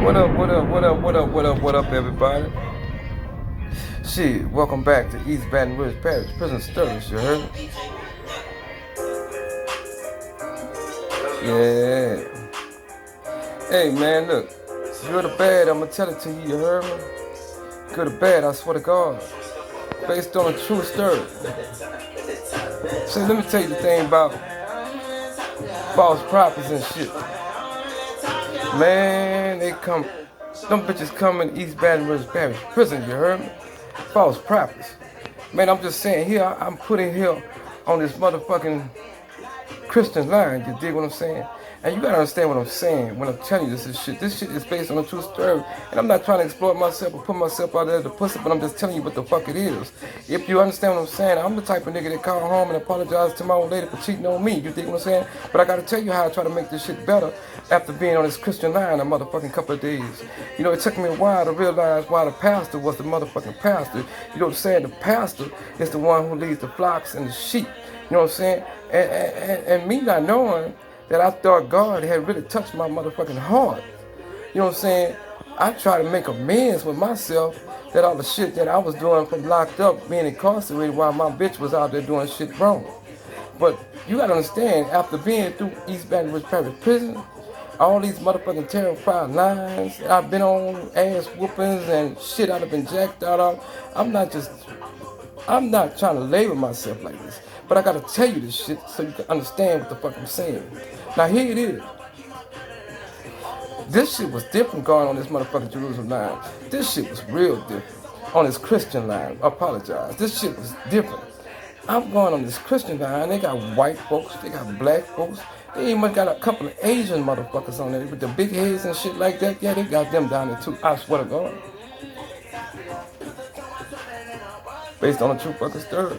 What up, what up, what up, what up, what up, what up, everybody? Shit, welcome back to East Baton Rouge Parish Prison Service, you heard? Yeah. Hey, man, look. Good or bad, I'm gonna tell it to you, you heard me? Good or bad, I swear to God. Based on a true story. So let me tell you the thing about false prophets and shit. Man, them bitches come in East Baton Rouge Parish Prison, you heard me? False prophets. Man, I'm just saying here, I'm putting here on this motherfucking Christian line, you dig what I'm saying? And you gotta understand what I'm saying when I'm telling you this shit. This shit is based on a true story. And I'm not trying to exploit myself or put myself out there as a pussy, but I'm just telling you what the fuck it is. If you understand what I'm saying, I'm the type of nigga that call home and apologize to my old lady for cheating on me. You dig what I'm saying? But I gotta tell you how I try to make this shit better after being on this Christian line a motherfucking couple of days. You know, it took me a while to realize why the pastor was the motherfucking pastor. You know what I'm saying? The pastor is the one who leads the flocks and the sheep. You know what I'm saying? And me not knowing that I thought God had really touched my motherfucking heart. You know what I'm saying? I try to make amends with myself that all the shit that I was doing from locked up, being incarcerated while my bitch was out there doing shit wrong. But you gotta understand, after being through East Baton Rouge Parish Prison, all these motherfucking terrified lines that I've been on, ass whoopings and shit I've been jacked out of, I'm not trying to label myself like this. But I gotta tell you this shit so you can understand what the fuck I'm saying. Now here it is. This shit was different going on this motherfucking Jerusalem line. This shit was real different. On this Christian line, I apologize. This shit was different. I'm going on this Christian line, they got white folks, they got black folks, they even got a couple of Asian motherfuckers on there with the big heads and shit like that. Yeah, they got them down there too, I swear to God. Based on a true fucking story.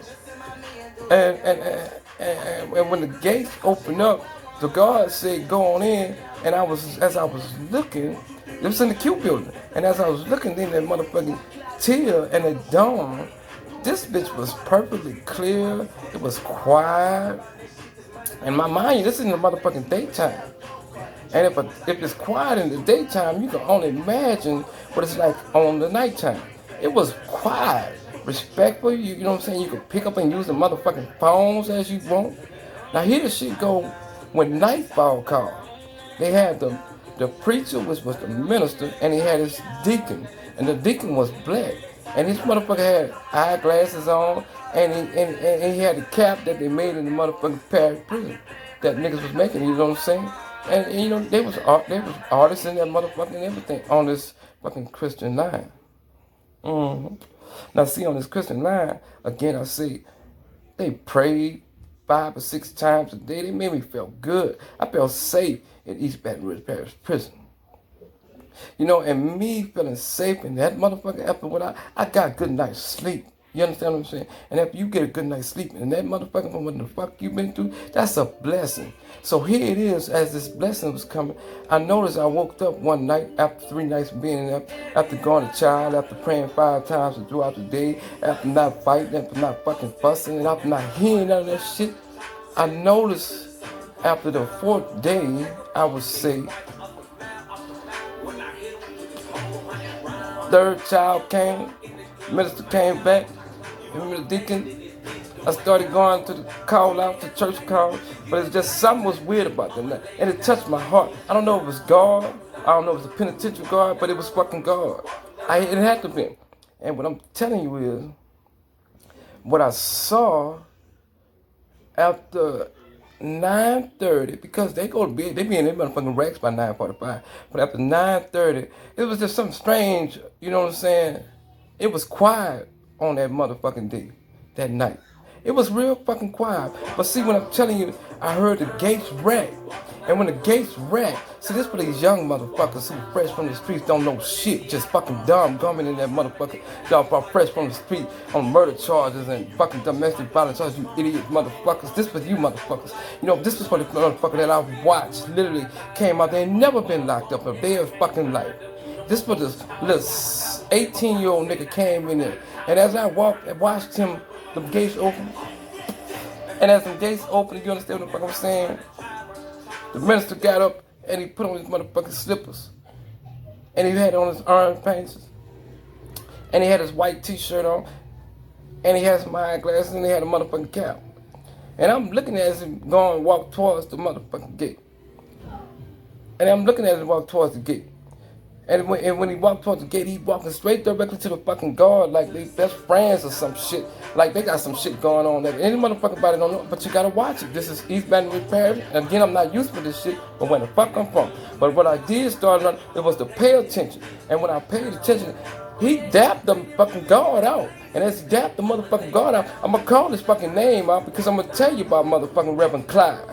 And when the gates opened up, the guard said, "Go on in." And as I was looking, it was in the Q building. And as I was looking in that motherfucking till and the dawn, this bitch was perfectly clear. It was quiet. And my mind, this is in the motherfucking daytime. And if it's quiet in the daytime, you can only imagine what it's like on the nighttime. It was quiet, respectful. You know what I'm saying? You can pick up and use the motherfucking phones as you want. Now here the shit go when nightfall called. They had the preacher, which was the minister, and he had his deacon, and the deacon was black, and this motherfucker had eyeglasses on, and he had the cap that they made in the motherfucking Parish prison that niggas was making. You know what I'm saying? And you know they was artists in that motherfucking everything on this fucking Christian line. Now see, on this Christian line, again I say, they prayed 5 or 6 times a day. They made me feel good. I felt safe in East Baton Rouge Parish Prison. You know, and me feeling safe in that motherfucker after what I got a good night's sleep. You understand what I'm saying? And after you get a good night's sleep and that motherfucker from what the fuck you been through, that's a blessing. So here it is, as this blessing was coming, I noticed I woke up one night after 3 nights of being in there, after going to child, after praying 5 times throughout the day, after not fighting, after not fucking fussing, and after not hearing none of that shit. I noticed after the 4th day, I was saved. 3rd child came, minister came back, remember the deacon? I started going to the call out to church calls, but it's just something was weird about them, and it touched my heart. I don't know if it was God, I don't know if it was a penitentiary guard, but it was fucking God. It had to be. And what I'm telling you is, what I saw after 9:30, because they go to bed, they be in their motherfucking racks by 9:45. But after 9:30, it was just something strange, you know what I'm saying? It was quiet on that motherfucking day, that night. It was real fucking quiet. But see, when I'm telling you, I heard the gates rack. And when the gates rack, see, this for these young motherfuckers who fresh from the streets don't know shit, just fucking dumb, gumming in that motherfucker. Y'all fresh from the street on murder charges and fucking domestic violence charges, you idiot motherfuckers. This for you motherfuckers. You know, this was for the motherfucker that I watched, literally came out. They ain't never been locked up a day of fucking life. This for this little 18-year-old nigga came in there. And as I walked and watched him, the gates open. And as the gates open, you understand what the fuck I'm saying? The minister got up and he put on his motherfucking slippers. and he had on his orange pants, and he had his white t-shirt on, and he had some eyeglasses, and he had a motherfucking cap. And I'm looking at him going walk towards the motherfucking gate. And I'm looking at him walk towards the gate. And when he walked towards the gate, he walking straight directly to the fucking guard like they best friends or some shit. Like they got some shit going on that any motherfucking body don't know, but you gotta watch it. This is East Baton Rouge Parish. And again, I'm not used to this shit, but when the fuck I'm from. But what I did start on, it was to pay attention. And when I paid attention, he dapped the fucking guard out. And as he dapped the motherfucking guard out, I'm gonna call his fucking name out because I'm gonna tell you about motherfucking Reverend Clyde.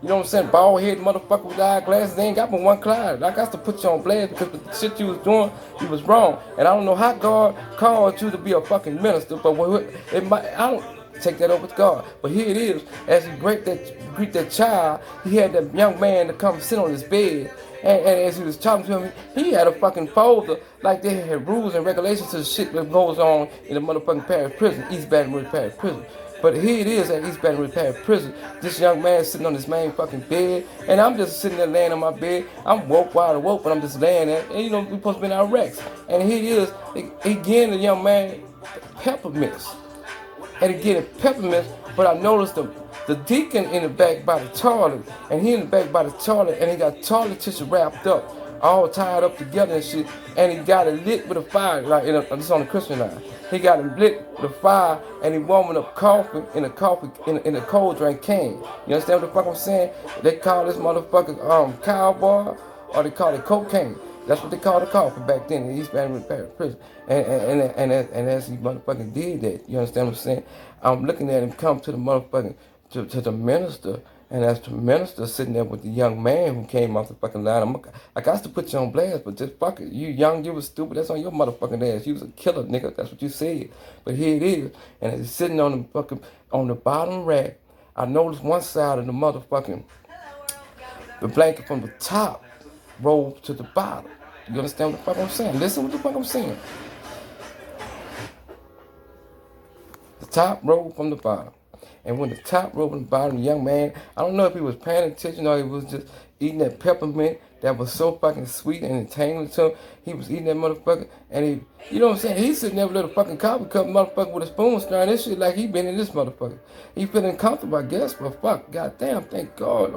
You know what I'm saying? Bald head motherfucker with eyeglasses. They ain't got but one Clyde. I got to put you on blast because the shit you was doing, you was wrong. And I don't know how God called you to be a fucking minister, but I don't take that over with God. But here it is. As he greet that child, he had that young man to come sit on his bed. And as he was talking to him, he had a fucking folder like they had rules and regulations to the shit that goes on in the motherfucking Parish prison, East Baton Rouge Parish prison. But here it is at East Baton Rouge Parish prison. This young man sitting on his main fucking bed, and I'm just sitting there laying on my bed. I'm woke, wide awake, but I'm just laying there. And you know, we supposed to be in our wrecks. And here it is, he getting the young man peppermints. And he getting peppermints, but I noticed the deacon in the back by the toilet, and he in the back by the toilet, and he got toilet tissue wrapped up, all tied up together and shit, and he got it lit with a fire, like this on the Christian line. He got it lit with a fire, and he warming up coffee in a cold drink can. You understand what the fuck I'm saying? They call this motherfucker cowboy, or they call it cocaine. That's what they called the coffee back then in East Baton Rouge Parish prison. And as he motherfucking did that, you understand what I'm saying? I'm looking at him come to the motherfucking to the minister. And as the minister sitting there with the young man who came off the fucking line, I got to put you on blast, but just fuck it. You young, you was stupid. That's on your motherfucking ass. You was a killer, nigga. That's what you said. But here it is. And as he's sitting on the bottom rack, I noticed one side of the motherfucking, the blanket from the top rolled to the bottom. You understand what the fuck I'm saying? Listen what the fuck I'm saying. The top rolled from the bottom. And when the top rolled from the bottom, the young man, I don't know if he was paying attention or he was just eating that peppermint that was so fucking sweet and entangling to him. He was eating that motherfucker, and you know what I'm saying? He's sitting there with a fucking coffee cup motherfucker with a spoon stirring this shit like he been in this motherfucker. He feeling comfortable, I guess, but fuck, goddamn, thank God.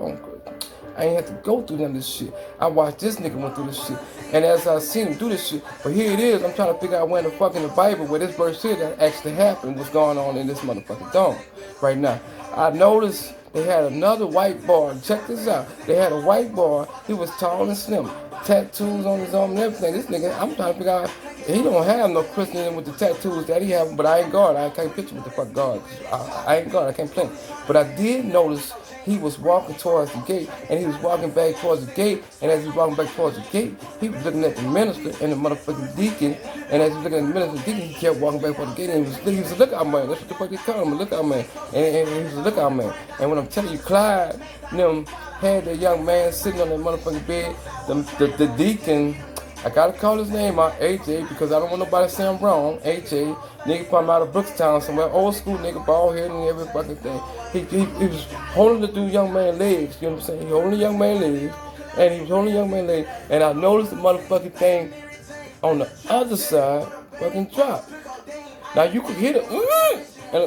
I ain't have to go through none of this shit. I watched this nigga went through this shit. And as I seen him do this shit, but here it is, I'm trying to figure out where the fuck in the Bible, where this verse here that actually happened, what's going on in this motherfucking dome right now. I noticed they had another white boy. Check this out. They had a white boy. He was tall and slim. Tattoos on his arm and everything. This nigga, I'm trying to figure out, he don't have no Christian with the tattoos that he have, but I ain't God. I can't picture what the fuck God. I ain't God. I can't play. But I did notice he was walking towards the gate, and he was walking back towards the gate, and as he was walking back towards the gate, he was looking at the minister and the motherfucking deacon, and as he was looking at the minister and the deacon, he kept walking back towards the gate, and he was a lookout man. That's what the fuck they call him, a lookout man. And he was a lookout man. And when I'm telling you, Clyde, them had the young man sitting on that motherfucking bed, the deacon, I gotta call his name out, AJ, because I don't want nobody to say I'm wrong. AJ, nigga from out of Brookstown somewhere, old school nigga, bald head and every fucking thing. He was holding the dude young man legs, you know what I'm saying? He holding the young man legs, and he was holding the young man legs, and I noticed the motherfucking thing on the other side fucking drop. Now you could hear the and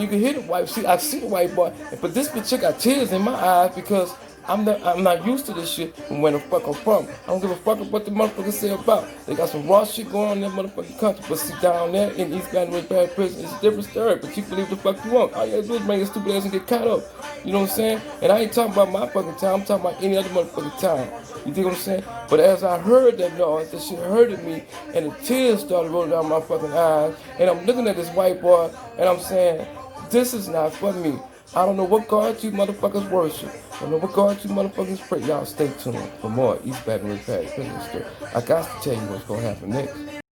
you can hear the white. See, I see the white boy, but this bitch chick got tears in my eyes because I'm not used to this shit from where the fuck I'm from. I don't give a fuck what the motherfuckers say about. They got some raw shit going on in that motherfucking country. But see, down there in East Baton Rouge Parish prison, it's a different story. But you believe the fuck you want. All you gotta do is bring your stupid ass and get caught up. You know what I'm saying? And I ain't talking about my fucking time. I'm talking about any other motherfucking time. You dig what I'm saying? But as I heard that noise, that shit hurted me, and the tears started rolling down my fucking eyes. And I'm looking at this white boy, and I'm saying, this is not for me. I don't know what God you motherfuckers worship. I don't know what God you motherfuckers pray. Y'all stay tuned for more East Baton Rouge Parish prison story. I got to tell you what's going to happen next.